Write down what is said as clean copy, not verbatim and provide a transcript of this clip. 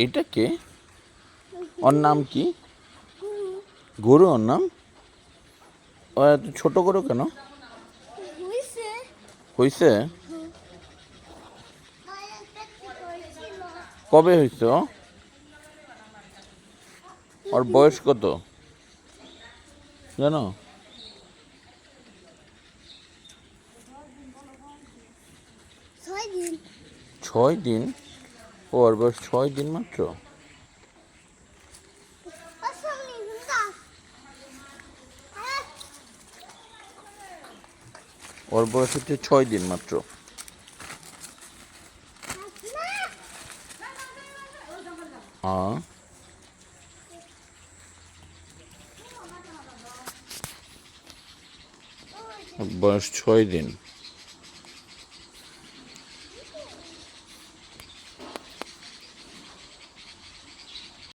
এটা কে? ওর নাম কি? গরু ওর নাম? ও এত ছোট গরু কেন? হইছে? কবে হইছে? ওর বয়স কত জানো? 6 দিন? ওর বয়স 6 দিন মাত্র? ওর বয়স হচ্ছে 6 দিন মাত্র। হ্যাঁ, বয়স 6 দিন।